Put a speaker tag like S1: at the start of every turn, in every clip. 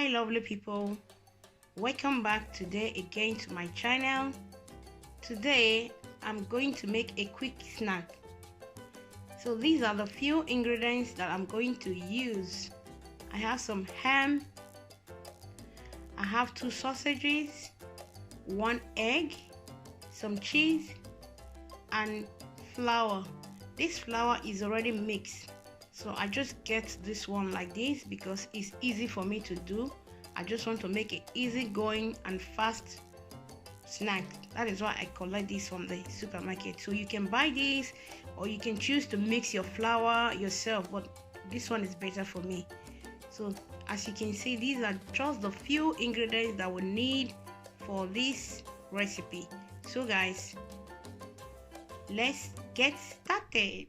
S1: Hi lovely people, welcome back today again to my channel. Today I'm going to make a quick snack. So these are the few ingredients that I'm going to use. I have some ham, I have 2 sausages, 1 egg, some cheese and flour. This flour is already mixed, so I just get this one like this because it's easy for me to do. I just want to make it easy going and fast snack. That is why I collect this from the supermarket. So you can buy this or you can choose to mix your flour yourself, but this one is better for me. So as you can see, these are just the few ingredients that we need for this recipe. So guys, let's get started.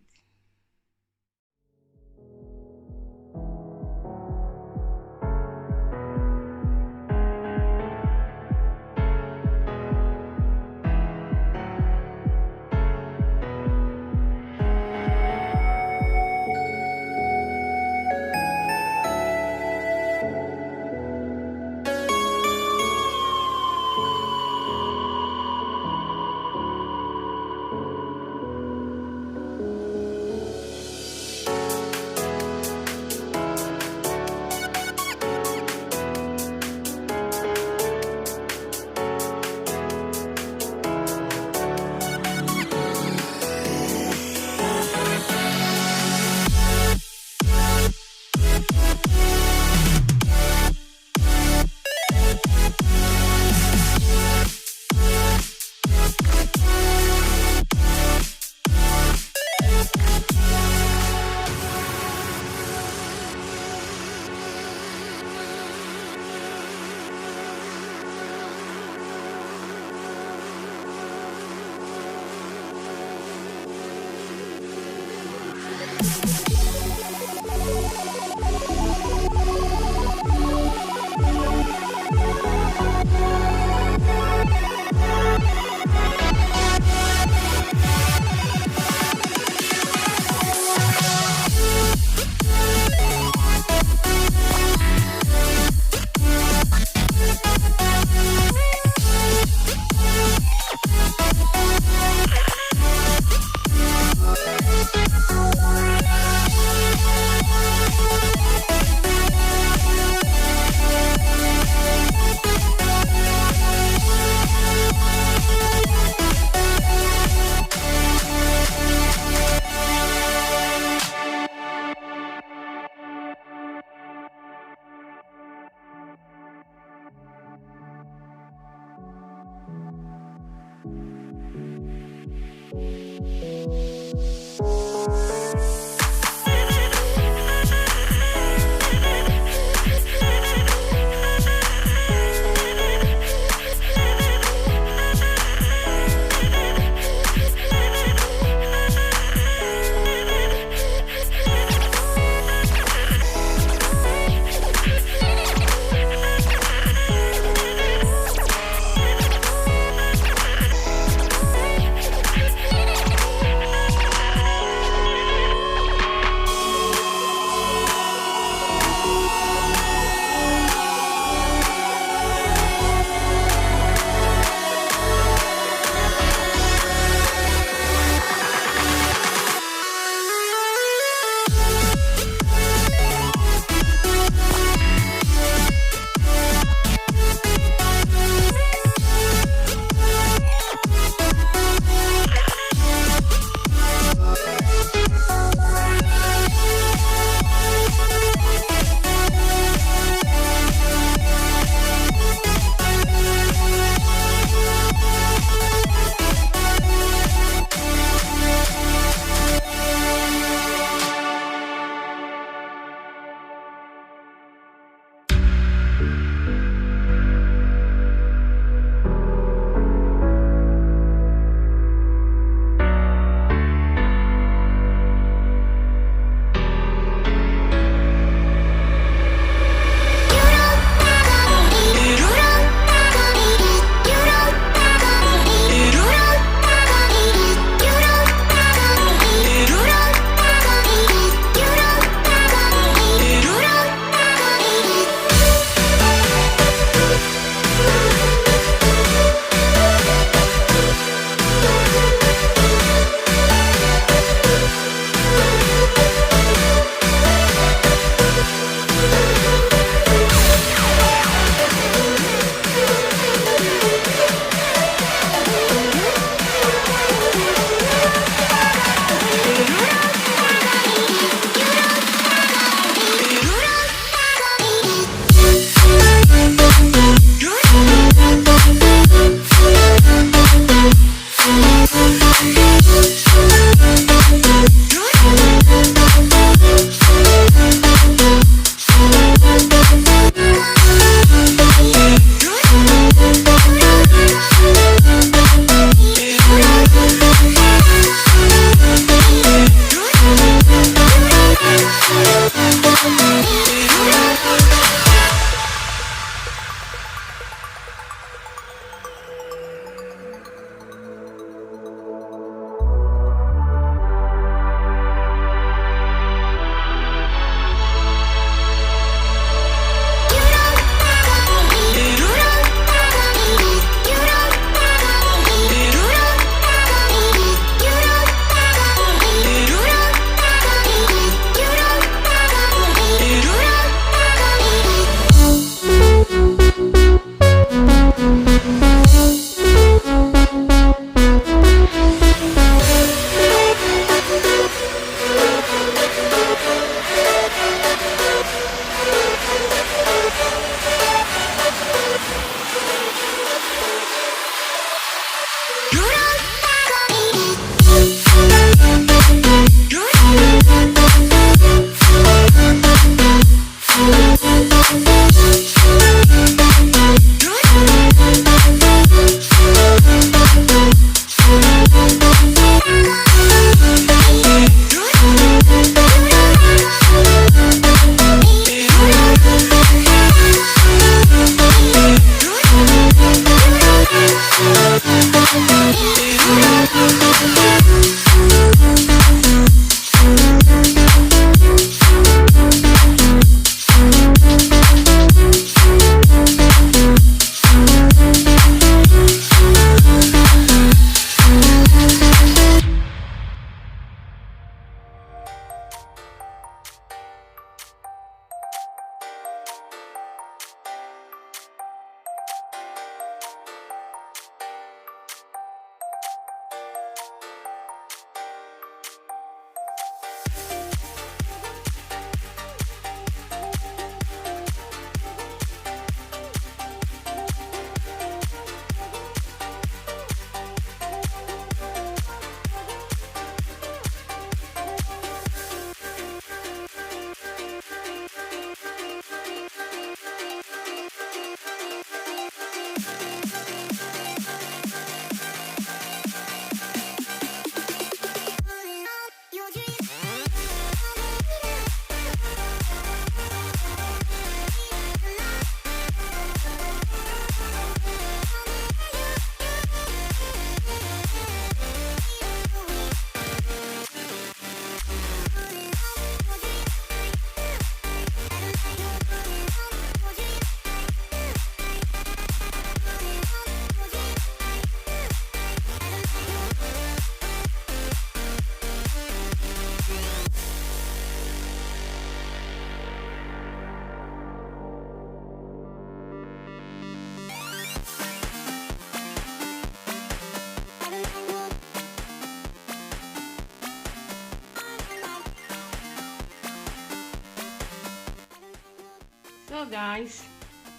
S1: guys,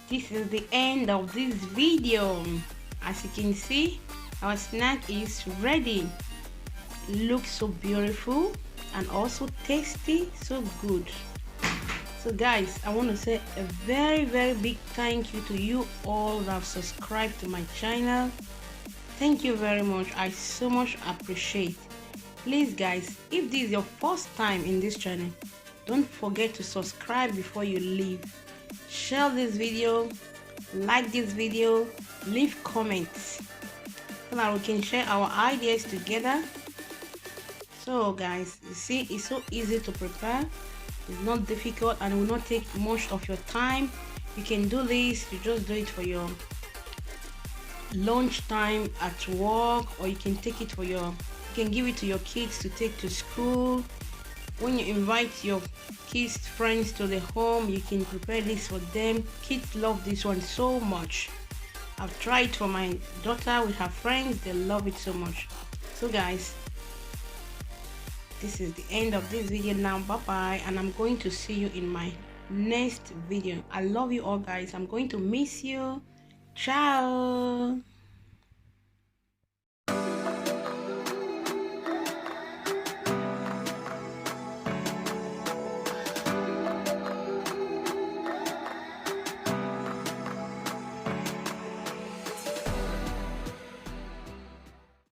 S1: this is the end of this video. As you can see, our snack is ready. Looks so beautiful and also tasty, so good. So guys, I want to say a very big thank you to you all that have subscribed to my channel. Thank you very much. I so much appreciate. Please guys, if this is your first time in this channel, don't forget to subscribe before you leave. Share this video, like this video, leave comments so that we can share our ideas together. So guys, you see, it's so easy to prepare. It's not difficult and it will not take much of your time. You can do this, you just do it for your lunch time at work, or you can take it for you can give it to your kids to take to school. When you invite your kids friends to the home, you can prepare this for them. Kids love this one so much. I've tried for my daughter with her friends, they love it so much. So guys, this is the end of this video now. Bye bye, and I'm going to see you in my next video. I love you all guys. I'm going to miss you. Ciao.